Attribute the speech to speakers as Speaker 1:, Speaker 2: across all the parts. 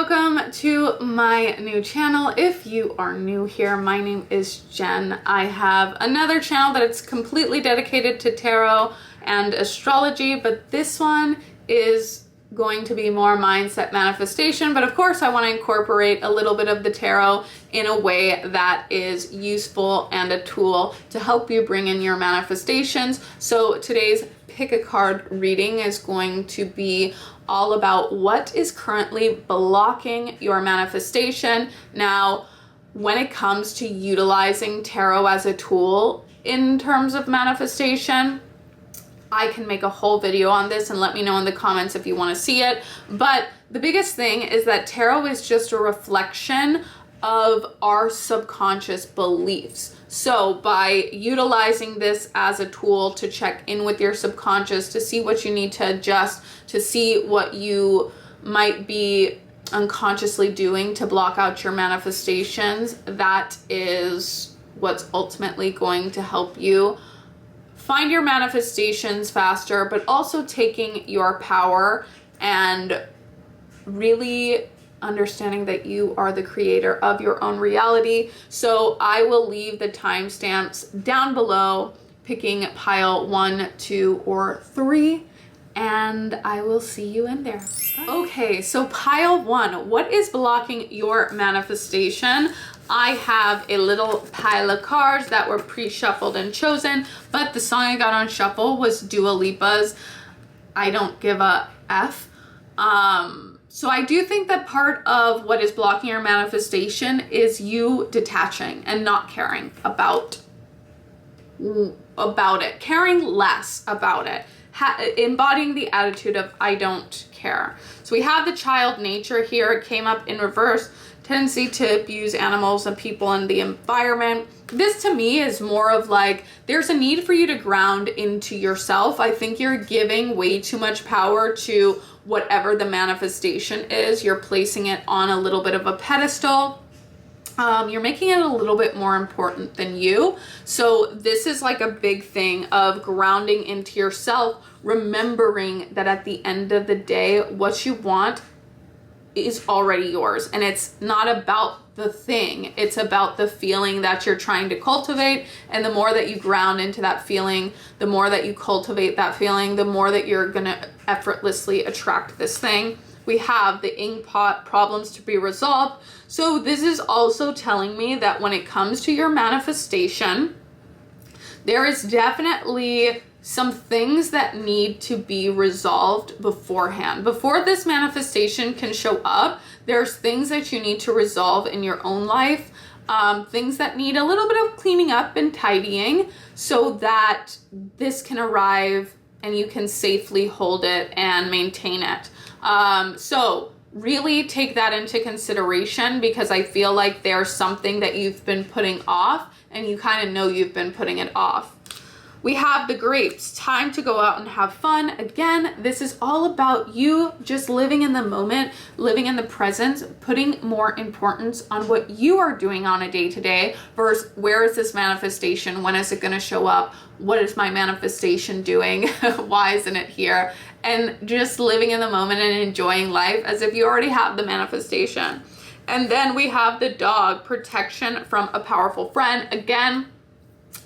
Speaker 1: welcome to my new channel. If you are new here, my name is Jen. I have another channel that it's completely dedicated to tarot and astrology, but this one is going to be more mindset manifestation. But of course, I want to incorporate a little bit of the tarot in a way that is useful and a tool to help you bring in your manifestations. So today's pick a card reading is going to be all about what is currently blocking your manifestation. Now, when it comes to utilizing tarot as a tool in terms of manifestation, I can make a whole video on this, and let me know in the comments if you want to see it. But the biggest thing is that tarot is just a reflection of our subconscious beliefs. So by utilizing this as a tool to check in with your subconscious, to see what you need to adjust, to see what you might be unconsciously doing to block out your manifestations, that is what's ultimately going to help you find your manifestations faster, but also taking your power and really understanding that you are the creator of your own reality. So I will leave the timestamps down below, picking pile 1, 2, or 3, and I will see you in there. Bye. Okay, so pile 1, what is blocking your manifestation? I have a little pile of cards that were pre-shuffled and chosen, but the song I got on shuffle was Dua Lipa's I Don't Give a F. So I do think that part of what is blocking your manifestation is you detaching and not caring about it, caring less about it, embodying the attitude of I don't care. So we have the child nature here. It came up in reverse. Tendency to abuse animals and people in the environment. This to me is more of like, there's a need for you to ground into yourself. I think you're giving way too much power to whatever the manifestation is. You're placing it on a little bit of a pedestal. You're making it a little bit more important than you. So this is like a big thing of grounding into yourself, remembering that at the end of the day, what you want is already yours, and it's not about the thing, it's about the feeling that you're trying to cultivate. And the more that you ground into that feeling, the more that you cultivate that feeling, the more that you're gonna effortlessly attract this thing. We have the inkpot, problems to be resolved. So this is also telling me that when it comes to your manifestation, there is definitely some things that need to be resolved beforehand. Before this manifestation can show up, there's things that you need to resolve in your own life, things that need a little bit of cleaning up and tidying so that this can arrive and you can safely hold it and maintain it. So really take that into consideration, because I feel like there's something that you've been putting off and you kind of know you've been putting it off. We have the grapes, time to go out and have fun. Again, this is all about you just living in the moment, living in the present, putting more importance on what you are doing on a day-to-day versus where is this manifestation? When is it going to show up? What is my manifestation doing? Why isn't it here? And just living in the moment and enjoying life as if you already have the manifestation. And then we have the dog, protection from a powerful friend. Again,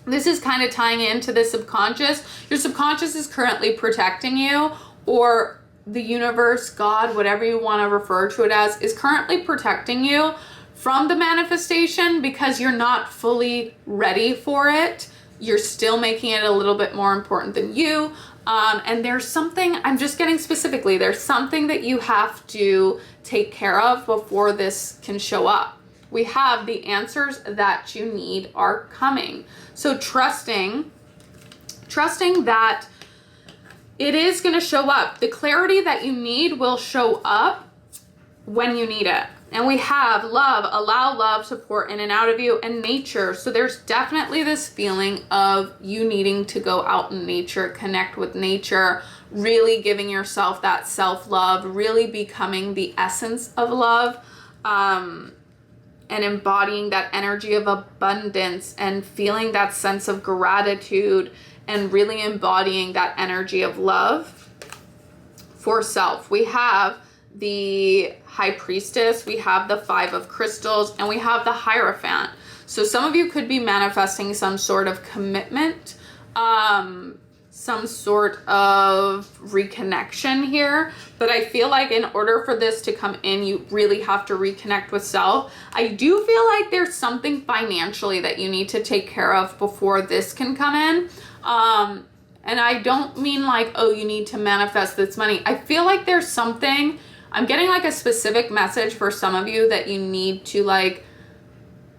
Speaker 1: this is kind of tying into the subconscious. Your subconscious is currently protecting you, or the universe, God, whatever you want to refer to it as, is currently protecting you from the manifestation because you're not fully ready for it. You're still making it a little bit more important than you. And there's something, I'm just getting specifically, there's something that you have to take care of before this can show up. We have the answers that you need are coming. So trusting that it is going to show up. The clarity that you need will show up when you need it. And we have love, allow love to pour in and out of you, and nature. So there's definitely this feeling of you needing to go out in nature, connect with nature, really giving yourself that self-love, really becoming the essence of love. And embodying that energy of abundance and feeling that sense of gratitude and really embodying that energy of love for self. We have the High Priestess, we have the Five of Crystals, and we have the Hierophant. So some of you could be manifesting some sort of commitment, some sort of reconnection here. But I feel like in order for this to come in, you really have to reconnect with self. I do feel like there's something financially that you need to take care of before this can come in. And I don't mean like, oh, you need to manifest this money. I feel like there's something, I'm getting like a specific message for some of you that you need to like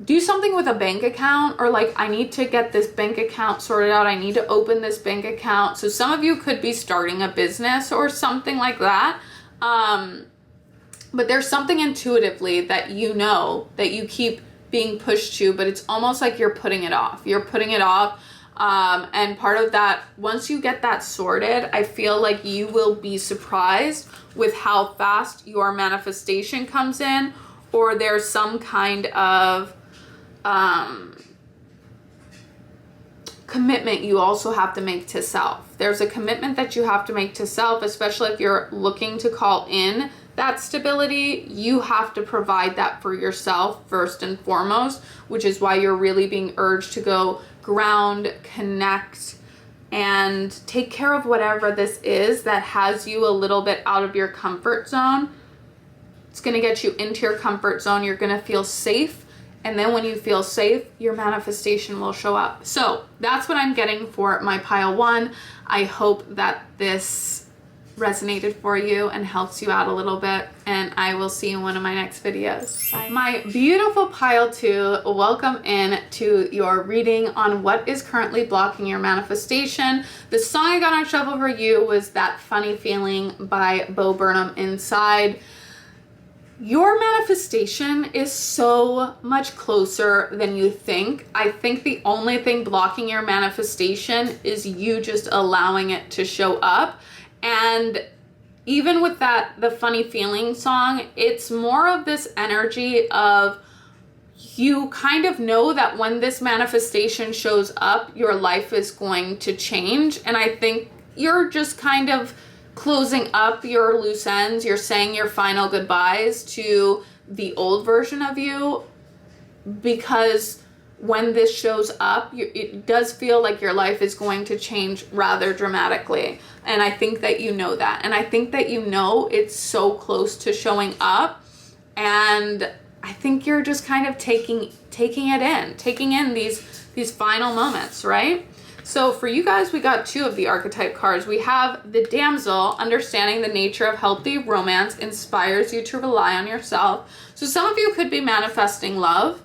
Speaker 1: do something with a bank account, or like, I need to get this bank account sorted out. I need to open this bank account. So some of you could be starting a business or something like that. But there's something intuitively that you know that you keep being pushed to, but it's almost like you're putting it off. You're putting it off. And part of that, once you get that sorted, I feel like you will be surprised with how fast your manifestation comes in, or there's some kind of commitment you also have to make to self. There's a commitment that you have to make to self, especially if you're looking to call in that stability. You have to provide that for yourself first and foremost, which is why you're really being urged to go ground, connect, and take care of whatever this is that has you a little bit out of your comfort zone. It's going to get you into your comfort zone. You're going to feel safe. And then when you feel safe, your manifestation will show up. So that's what I'm getting for my pile 1. I hope that this resonated for you and helps you out a little bit. And I will see you in one of my next videos. Bye. My beautiful pile 2, welcome in to your reading on what is currently blocking your manifestation. The song I got on shuffle for you was That Funny Feeling by Bo Burnham Inside. Your manifestation is so much closer than you think. I think the only thing blocking your manifestation is you just allowing it to show up. And even with that, the Funny Feeling song, it's more of this energy of you kind of know that when this manifestation shows up, your life is going to change. And I think you're just kind of closing up your loose ends. You're saying your final goodbyes to the old version of you, because when this shows up, it does feel like your life is going to change rather dramatically. And I think that you know that. And I think that you know it's so close to showing up. And I think you're just kind of taking in these final moments, right? So for you guys, we got 2 of the archetype cards. We have the Damsel, understanding the nature of healthy romance inspires you to rely on yourself. So some of you could be manifesting love.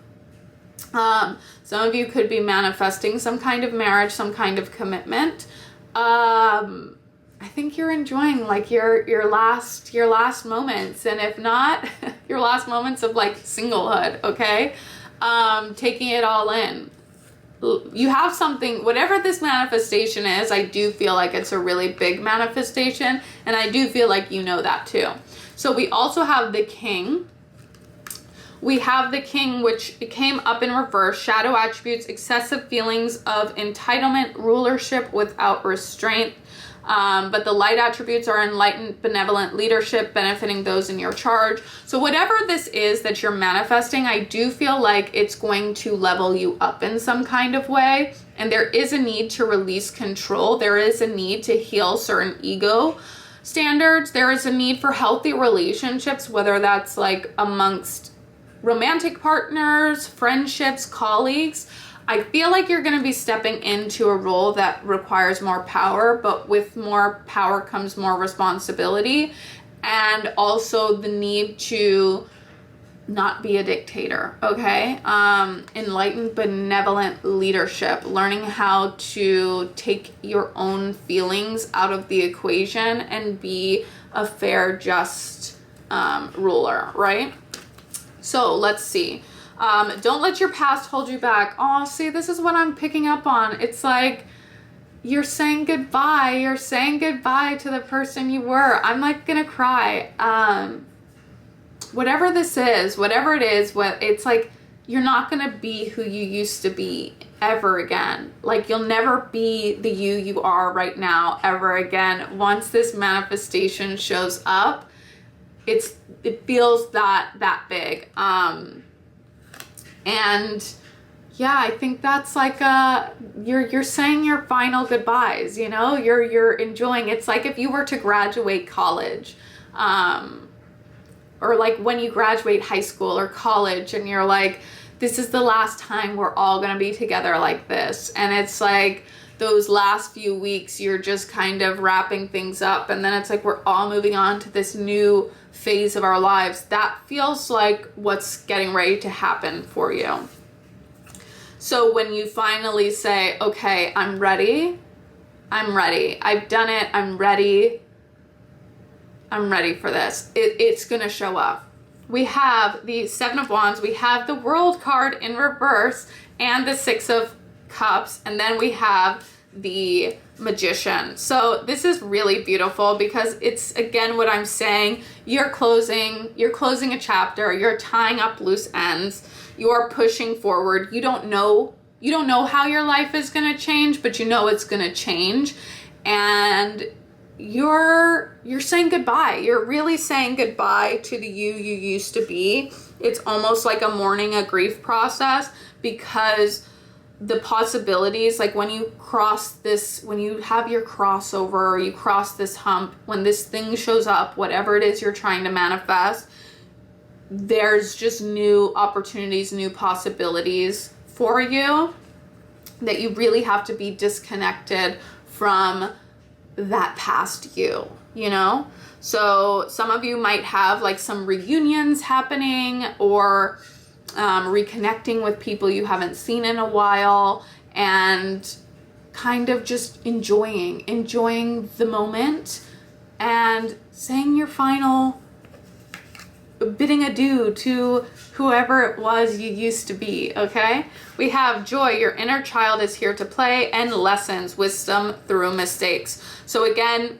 Speaker 1: Some of you could be manifesting some kind of marriage, some kind of commitment. I think you're enjoying like your last moments, and if not, your last moments of like singlehood, okay? Taking it all in. You have something, whatever this manifestation is, I do feel like it's a really big manifestation, and I do feel like you know that too. So we also have the King. We have the King, which came up in reverse. Shadow attributes, excessive feelings of entitlement, rulership without restraint. But the light attributes are enlightened, benevolent leadership, benefiting those in your charge. So whatever this is that you're manifesting, I do feel like it's going to level you up in some kind of way. And there is a need to release control. There is a need to heal certain ego standards. There is a need for healthy relationships, whether that's like amongst romantic partners, friendships, colleagues. I feel like you're going to be stepping into a role that requires more power, but with more power comes more responsibility, and also the need to not be a dictator, okay? Enlightened, benevolent leadership, learning how to take your own feelings out of the equation and be a fair, just ruler, right? So let's see. Don't let your past hold you back. Oh, see, this is what I'm picking up on. It's like you're saying goodbye. You're saying goodbye to the person you were. I'm like gonna cry. Whatever this is, whatever it is, it's like you're not gonna be who you used to be ever again. Like you'll never be the you are right now ever again. Once this manifestation shows up, it feels that big. And yeah, I think that's like you're saying your final goodbyes, you know, you're enjoying. It's like if you were to graduate college, or like when you graduate high school or college and you're like, this is the last time we're all gonna be together like this. And it's like those last few weeks, you're just kind of wrapping things up. And then it's like we're all moving on to this new phase of our lives. That feels like what's getting ready to happen for you. So when you finally say, okay, I'm ready. I've done it. I'm ready for this. It's going to show up. We have the Seven of Wands. We have the World card in reverse and the Six of Cups. And then we have the Magician. So this is really beautiful because it's, again, what I'm saying. You're closing a chapter. You're tying up loose ends. You are pushing forward. You don't know how your life is going to change, but you know it's going to change. And you're saying goodbye. You're really saying goodbye to the you used to be. It's almost like a mourning, a grief process, because the possibilities, like when you cross this, when you have your crossover, or you cross this hump, when this thing shows up, whatever it is you're trying to manifest, there's just new opportunities, new possibilities for you, that you really have to be disconnected from that past you know? So some of you might have like some reunions happening, or reconnecting with people you haven't seen in a while, and kind of just enjoying the moment and saying your final, bidding adieu to whoever it was you used to be, okay? We have joy. Your inner child is here to play, and lessons, wisdom through mistakes. So again,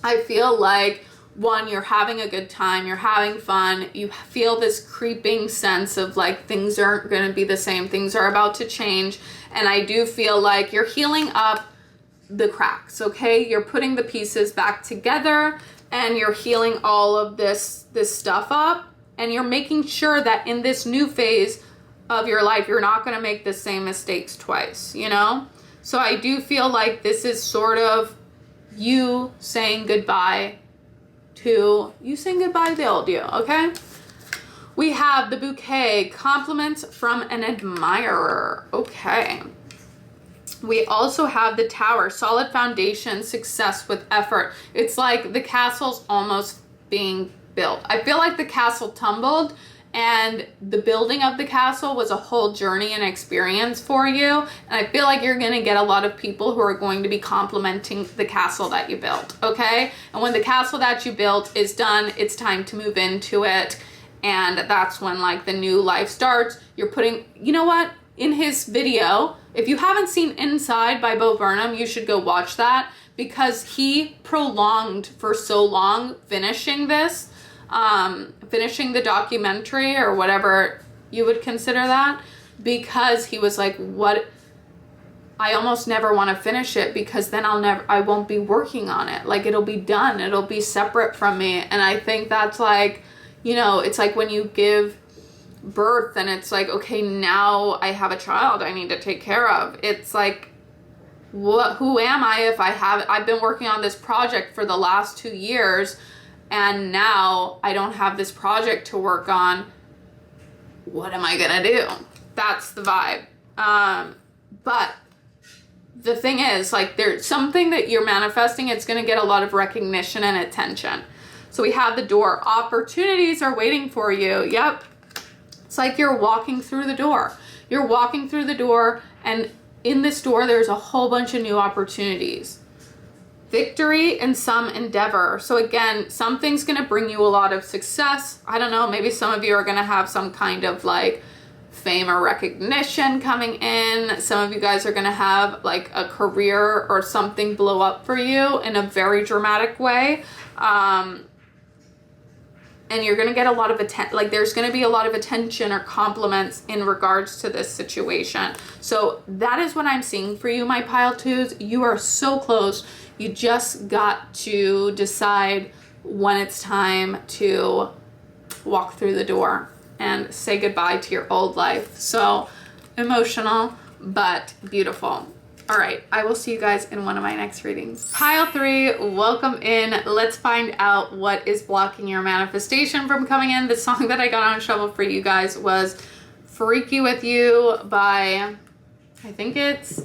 Speaker 1: I feel like, one, you're having a good time, you're having fun, you feel this creeping sense of like things aren't going to be the same, things are about to change, and I do feel like you're healing up the cracks, okay? You're putting the pieces back together, and you're healing all of this stuff up, and you're making sure that in this new phase of your life, you're not going to make the same mistakes twice, you know? So I do feel like this is sort of you saying goodbye to the old you, okay? We have the bouquet, compliments from an admirer, okay? We also have the Tower, solid foundation, success with effort. It's like the castle's almost being built. I feel like the castle tumbled, and the building of the castle was a whole journey and experience for you. And I feel like you're gonna get a lot of people who are going to be complimenting the castle that you built, okay? And when the castle that you built is done, it's time to move into it. And that's when like the new life starts. You're putting, you know what? In his video, if you haven't seen Inside by Bo Burnham, you should go watch that, because he prolonged for so long finishing this, finishing the documentary, or whatever you would consider that, because he was like, what, I almost never want to finish it, because then I won't be working on it. Like, it'll be done. It'll be separate from me. And I think that's like, you know, it's like when you give birth and it's like, okay, now I have a child I need to take care of. It's like, who am I if I've been working on this project for the last 2 years, and now I don't have this project to work on. What am I gonna do? That's the vibe. But the thing is, like, there's something that you're manifesting, it's gonna get a lot of recognition and attention. So we have the Door. Opportunities are waiting for you. Yep. It's like you're walking through the door. You're walking through the door, and in this door, there's a whole bunch of new opportunities. Victory in some endeavor. So again, something's going to bring you a lot of success. I don't know, maybe some of you are going to have some kind of like fame or recognition coming in. Some of you guys are going to have like a career or something blow up for you in a very dramatic way. And you're going to get a lot of attention, like there's going to be a lot of attention or compliments in regards to this situation. So that is what I'm seeing for you, my pile twos. You are so close. You just got to decide when it's time to walk through the door and say goodbye to your old life. So emotional, but beautiful. All right, I will see you guys in one of my next readings. Pile 3, welcome in. Let's find out what is blocking your manifestation from coming in. The song that I got on shuffle for you guys was Freaky With You by, I think it's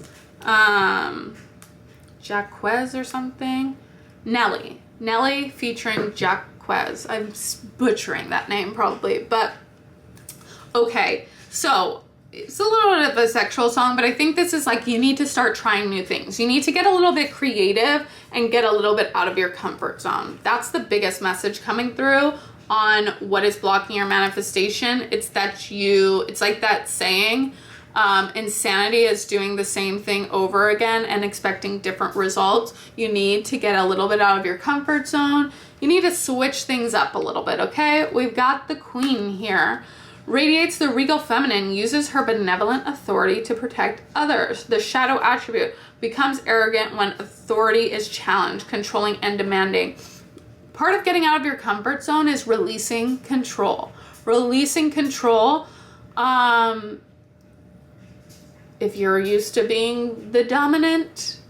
Speaker 1: Jaquez or something. Nelly featuring Jaquez. I'm butchering that name probably, but okay. So it's a little bit of a sexual song, but I think this is like, you need to start trying new things. You need to get a little bit creative and get a little bit out of your comfort zone. That's the biggest message coming through on what is blocking your manifestation. It's like that saying, insanity is doing the same thing over again and expecting different results. You need to get a little bit out of your comfort zone. You need to switch things up a little bit, okay? We've got the Queen here. Radiates the regal feminine, uses her benevolent authority to protect others. The shadow attribute becomes arrogant when authority is challenged, controlling and demanding. Part of getting out of your comfort zone is releasing control. Releasing control. If you're used to being the dominant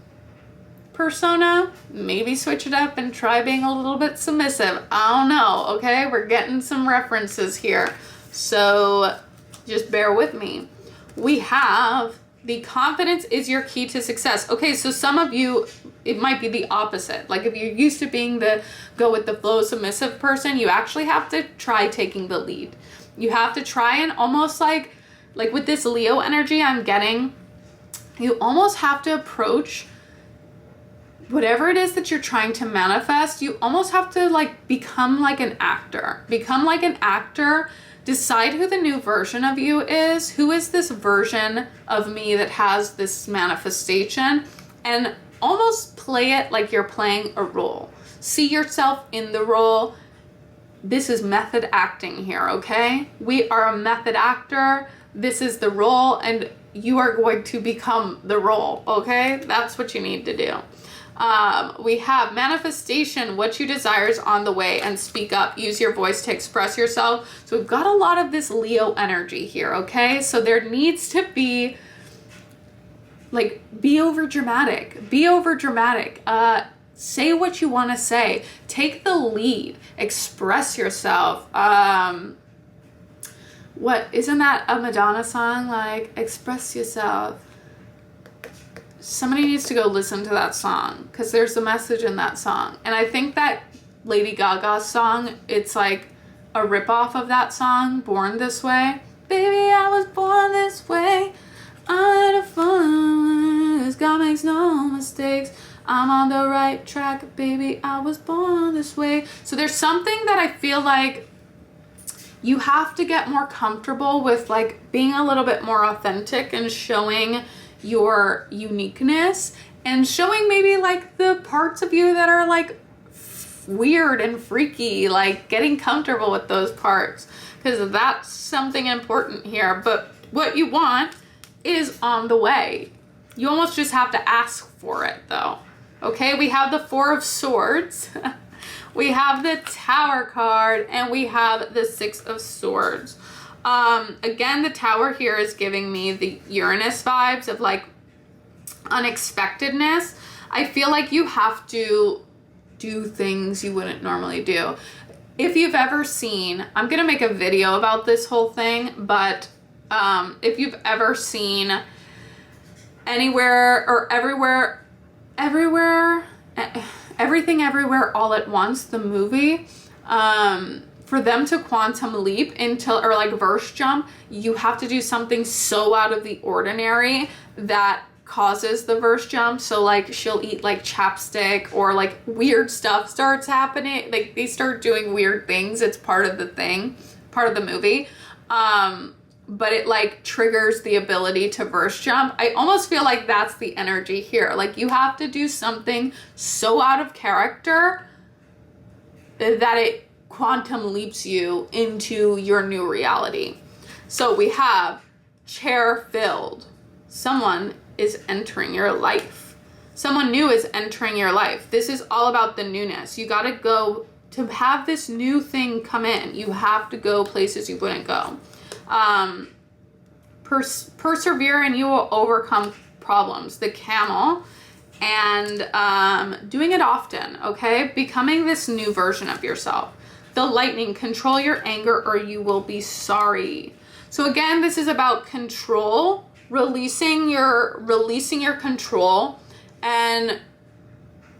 Speaker 1: persona, maybe switch it up and try being a little bit submissive. I don't know, okay? We're getting some references here. So just bear with me. We have the confidence is your key to success. Okay, so some of you, it might be the opposite. Like if you're used to being the go with the flow submissive person, you actually have to try taking the lead. You have to try and almost like with this Leo energy I'm getting, you almost have to approach whatever it is that you're trying to manifest. You almost have to like become like an actor. Become like an actor. Decide who the new version of you is. Who is this version of me that has this manifestation? And almost play it like you're playing a role. See yourself in the role. This is method acting here, okay? We are a method actor. This is the role, and you are going to become the role, okay? That's what you need to do. We have manifestation, what you desire is on the way, and speak up. Use your voice to express yourself. So we've got a lot of this Leo energy here, okay? So there needs to be, like, be over dramatic. Be over dramatic. Say what you want to say. Take the lead. Express yourself. What, isn't that a Madonna song? Like, express yourself. Somebody needs to go listen to that song because there's a message in that song. And I think that Lady Gaga's song, it's like a ripoff of that song, Born This Way. Baby, I was born this way. I had a fun. God makes no mistakes. I'm on the right track. Baby, I was born this way. So there's something that I feel like you have to get more comfortable with, like being a little bit more authentic and showing your uniqueness and showing maybe like the parts of you that are like weird and freaky, like getting comfortable with those parts, because that's something important here. But what you want is on the way. You almost just have to ask for it though. Okay, we have the Four of Swords. We have the Tower card, and we have the Six of Swords. Again, the Tower here is giving me the Uranus vibes of like unexpectedness. I feel like you have to do things you wouldn't normally do. If you've ever seen, I'm going to make a video about this whole thing, but if you've ever seen Anywhere or Everywhere, Everything Everywhere All at Once, the movie, for them to quantum leap into, or like verse jump, you have to do something so out of the ordinary that causes the verse jump. So like she'll eat like chapstick, or like weird stuff starts happening. Like they start doing weird things. It's part of the thing, part of the movie. But it like triggers the ability to verse jump. I almost feel like that's the energy here. Like you have to do something so out of character that it quantum leaps you into your new reality. So we have chair filled. Someone is entering your life. Someone new is entering your life. This is all about the newness. You got to go to have this new thing come in, you have to go places you wouldn't go. Persevere and you will overcome problems. The Camel. And doing it often, okay? Becoming this new version of yourself. The Lightning. Control your anger or you will be sorry. So again, this is about control, releasing your control, and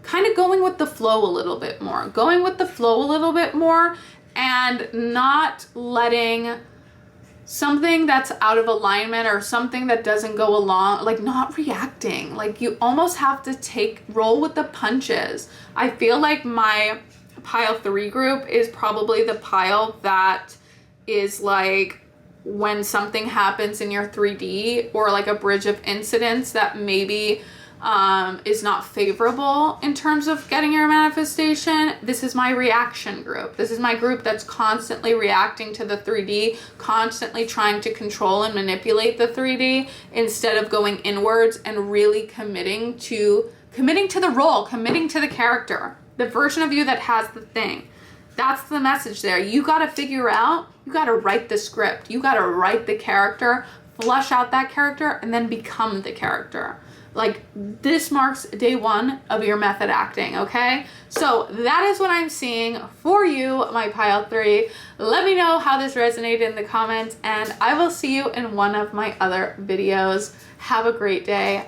Speaker 1: kind of going with the flow a little bit more. Going with the flow a little bit more, and not letting something that's out of alignment or something that doesn't go along, like not reacting. Like you almost have to roll with the punches. I feel like my pile 3 group is probably the pile that is like when something happens in your 3D, or like a bridge of incidents that maybe is not favorable in terms of getting your manifestation. This is my reaction group. This is my group that's constantly reacting to the 3D, constantly trying to control and manipulate the 3D instead of going inwards and really committing to the role, committing to the character, the version of you that has the thing. That's the message there. You got to figure out, you got to write the script. You got to write the character, flush out that character, and then become the character. Like, this marks day 1 of your method acting, okay? So that is what I'm seeing for you, my pile 3. Let me know how this resonated in the comments, and I will see you in one of my other videos. Have a great day.